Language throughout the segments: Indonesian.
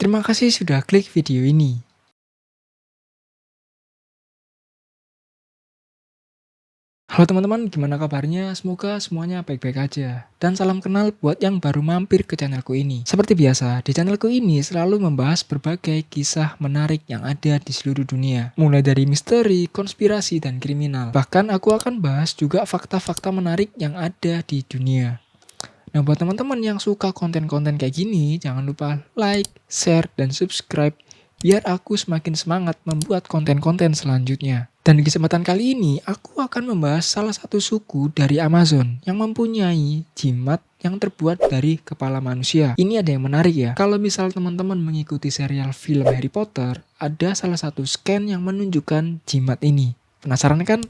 Terima kasih sudah klik video ini. Halo teman-teman, gimana kabarnya? Semoga semuanya baik-baik aja. Dan salam kenal buat yang baru mampir ke channelku ini. Seperti biasa, di channelku ini selalu membahas berbagai kisah menarik yang ada di seluruh dunia. Mulai dari misteri, konspirasi, dan kriminal. Bahkan aku akan bahas juga fakta-fakta menarik yang ada di dunia. Nah, buat teman-teman yang suka konten-konten kayak gini, jangan lupa like, share, dan subscribe biar aku semakin semangat membuat konten-konten selanjutnya. Dan di kesempatan kali ini, aku akan membahas salah satu suku dari Amazon yang mempunyai jimat yang terbuat dari kepala manusia. Ini ada yang menarik ya. Kalau misal teman-teman mengikuti serial film Harry Potter, ada salah satu scan yang menunjukkan jimat ini. Penasaran kan?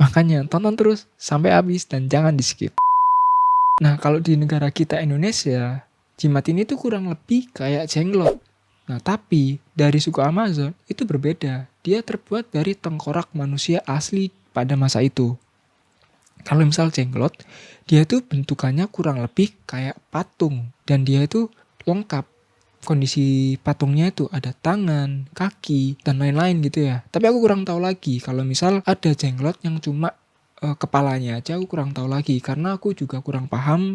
Makanya tonton terus sampai habis dan jangan di-skip. Nah, kalau di negara kita Indonesia, jimat ini tuh kurang lebih kayak jenglot. Nah, tapi dari suku Amazon itu berbeda. Dia terbuat dari tengkorak manusia asli pada masa itu. Kalau misal jenglot, dia tuh bentukannya kurang lebih kayak patung. Dan dia itu lengkap. Kondisi patungnya itu ada tangan, kaki, dan lain-lain gitu ya. Tapi aku kurang tahu lagi kalau misal ada jenglot yang cuma kepalanya aja, aku kurang tahu lagi. Karena aku juga kurang paham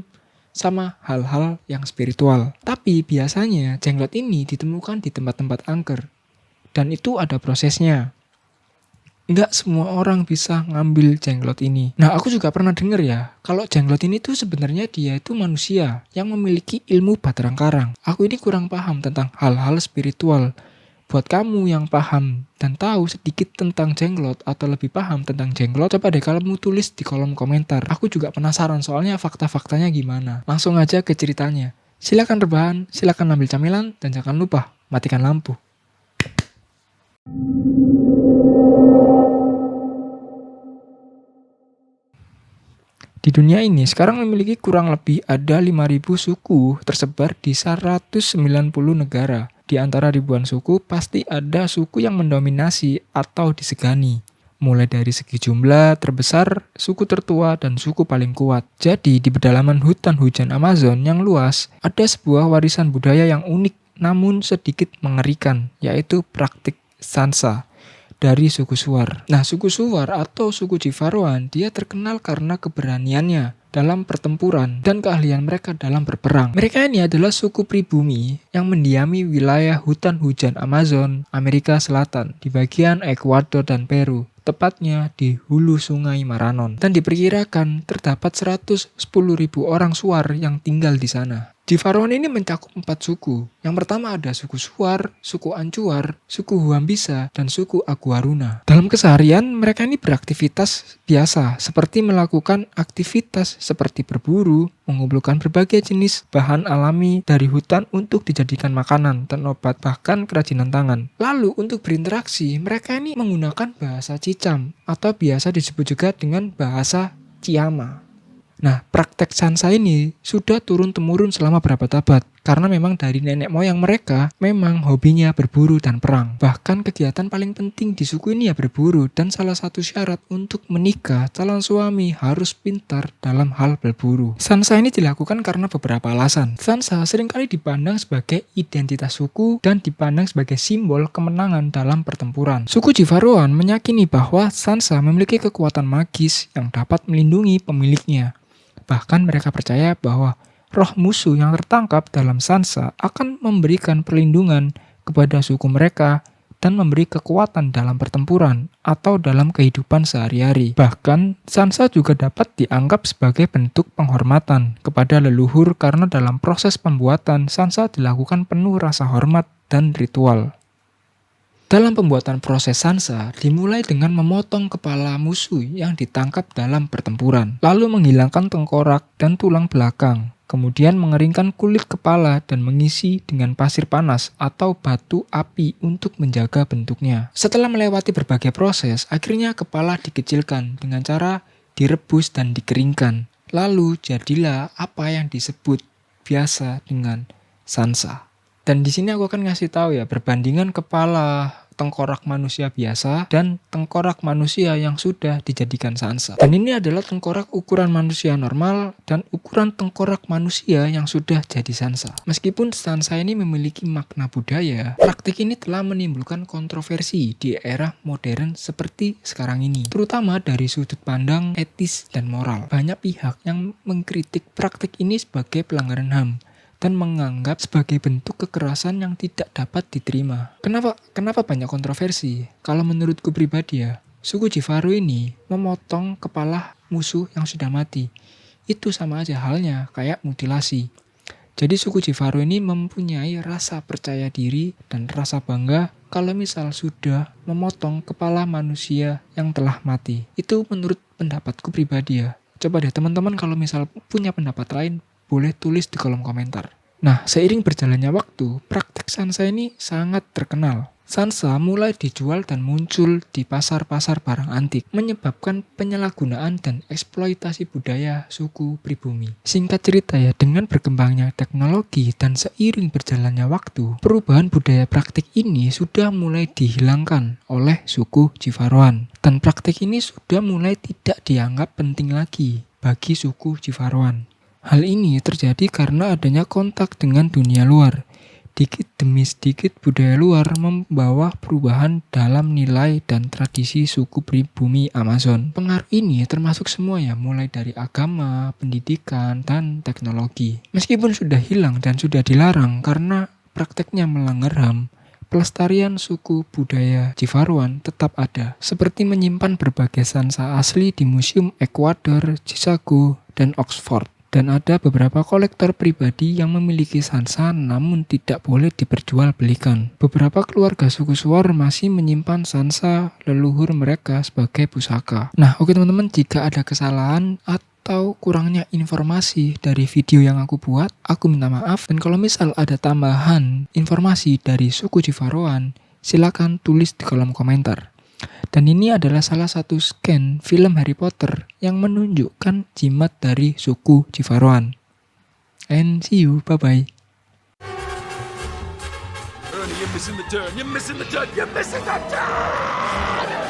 sama hal-hal yang spiritual. Tapi biasanya jenglot ini ditemukan di tempat-tempat angker. Dan itu ada prosesnya. Nggak semua orang bisa ngambil jenglot ini. Nah, aku juga pernah dengar ya, kalau jenglot ini tuh sebenarnya dia itu manusia yang memiliki ilmu batarang karang. Aku ini kurang paham tentang hal-hal spiritual. Buat kamu yang paham dan tahu sedikit tentang jenglot atau lebih paham tentang jenglot, coba deh kamu tulis di kolom komentar. Aku juga penasaran soalnya fakta-faktanya gimana. Langsung aja ke ceritanya. Silakan rebahan, silakan ambil camilan, dan jangan lupa matikan lampu. Di dunia ini sekarang memiliki kurang lebih ada 5.000 suku tersebar di 190 negara. Di antara ribuan suku pasti ada suku yang mendominasi atau disegani. Mulai dari segi jumlah terbesar, suku tertua, dan suku paling kuat. Jadi di pedalaman hutan hujan Amazon yang luas, ada sebuah warisan budaya yang unik namun sedikit mengerikan, yaitu praktik Sansa dari suku Shuar. Nah, suku Shuar atau suku Jivaroan, dia terkenal karena keberaniannya dalam pertempuran dan keahlian mereka dalam berperang. Mereka ini adalah suku pribumi yang mendiami wilayah hutan hujan Amazon, Amerika Selatan, di bagian Ekuador dan Peru, tepatnya di hulu sungai Maranon. Dan diperkirakan terdapat 110.000 orang Shuar yang tinggal di sana. Jivaroan ini mencakup 4 suku. Yang pertama ada suku Shuar, suku Ancuar, suku Huambisa, dan suku Aguaruna. Dalam keseharian, mereka ini beraktivitas biasa, seperti melakukan aktivitas seperti berburu, mengumpulkan berbagai jenis bahan alami dari hutan untuk dijadikan makanan dan obat, bahkan kerajinan tangan. Lalu untuk berinteraksi, mereka ini menggunakan bahasa Cicam, atau biasa disebut juga dengan bahasa Ciama. Nah, praktek Sansa ini sudah turun-temurun selama berapa abad, karena memang dari nenek moyang mereka memang hobinya berburu dan perang. Bahkan kegiatan paling penting di suku ini ya berburu, dan salah satu syarat untuk menikah, calon suami harus pintar dalam hal berburu. Sansa ini dilakukan karena beberapa alasan. Sansa seringkali dipandang sebagai identitas suku dan dipandang sebagai simbol kemenangan dalam pertempuran. Suku Jivaroan meyakini bahwa Sansa memiliki kekuatan magis yang dapat melindungi pemiliknya. Bahkan mereka percaya bahwa roh musuh yang tertangkap dalam Sansa akan memberikan perlindungan kepada suku mereka dan memberi kekuatan dalam pertempuran atau dalam kehidupan sehari-hari. Bahkan Sansa juga dapat dianggap sebagai bentuk penghormatan kepada leluhur karena dalam proses pembuatan Sansa dilakukan penuh rasa hormat dan ritual. Dalam pembuatan proses Sansa dimulai dengan memotong kepala musuh yang ditangkap dalam pertempuran, lalu menghilangkan tengkorak dan tulang belakang, kemudian mengeringkan kulit kepala dan mengisi dengan pasir panas atau batu api untuk menjaga bentuknya. Setelah melewati berbagai proses, akhirnya kepala dikecilkan dengan cara direbus dan dikeringkan. Lalu jadilah apa yang disebut biasa dengan Sansa. Dan di sini aku akan ngasih tahu ya, perbandingan kepala tengkorak manusia biasa, dan tengkorak manusia yang sudah dijadikan Sansa. Dan ini adalah tengkorak ukuran manusia normal dan ukuran tengkorak manusia yang sudah jadi Sansa. Meskipun Sansa ini memiliki makna budaya, praktik ini telah menimbulkan kontroversi di era modern seperti sekarang ini, terutama dari sudut pandang etis dan moral. Banyak pihak yang mengkritik praktik ini sebagai pelanggaran HAM dan menganggap sebagai bentuk kekerasan yang tidak dapat diterima. Kenapa banyak kontroversi? Kalau menurutku pribadi ya, suku Jifaro ini memotong kepala musuh yang sudah mati. Itu sama aja halnya kayak mutilasi. Jadi suku Jifaro ini mempunyai rasa percaya diri dan rasa bangga kalau misal sudah memotong kepala manusia yang telah mati. Itu menurut pendapatku pribadi ya. Coba deh teman-teman kalau misal punya pendapat lain, boleh tulis di kolom komentar. Nah, seiring berjalannya waktu, praktek Sansa ini sangat terkenal. Sansa mulai dijual dan muncul di pasar-pasar barang antik, menyebabkan penyalahgunaan dan eksploitasi budaya suku pribumi. Singkat cerita ya, dengan berkembangnya teknologi dan seiring berjalannya waktu, perubahan budaya praktik ini sudah mulai dihilangkan oleh suku Jivaroan. Dan praktik ini sudah mulai tidak dianggap penting lagi bagi suku Jivaroan. Hal ini terjadi karena adanya kontak dengan dunia luar. Dikit demi sedikit budaya luar membawa perubahan dalam nilai dan tradisi suku pribumi Amazon. Pengaruh ini termasuk semua ya, mulai dari agama, pendidikan, dan teknologi. Meskipun sudah hilang dan sudah dilarang karena prakteknya melanggar HAM, pelestarian suku budaya Jivaroan tetap ada, seperti menyimpan berbagai Sansa asli di Museum Ecuador, Chicago, dan Oxford. Dan ada beberapa kolektor pribadi yang memiliki Sansa namun tidak boleh diperjualbelikan. Beberapa keluarga suku Swar masih menyimpan Sansa leluhur mereka sebagai pusaka. Nah, oke teman-teman, jika ada kesalahan atau kurangnya informasi dari video yang aku buat, aku minta maaf. Dan kalau misal ada tambahan informasi dari suku Jivaroan, silakan tulis di kolom komentar. Dan ini adalah salah satu scan film Harry Potter yang menunjukkan jimat dari suku Jivaroan. And see you, bye-bye. Ernie, you're missing the turn. You're missing the turn. You're missing the turn.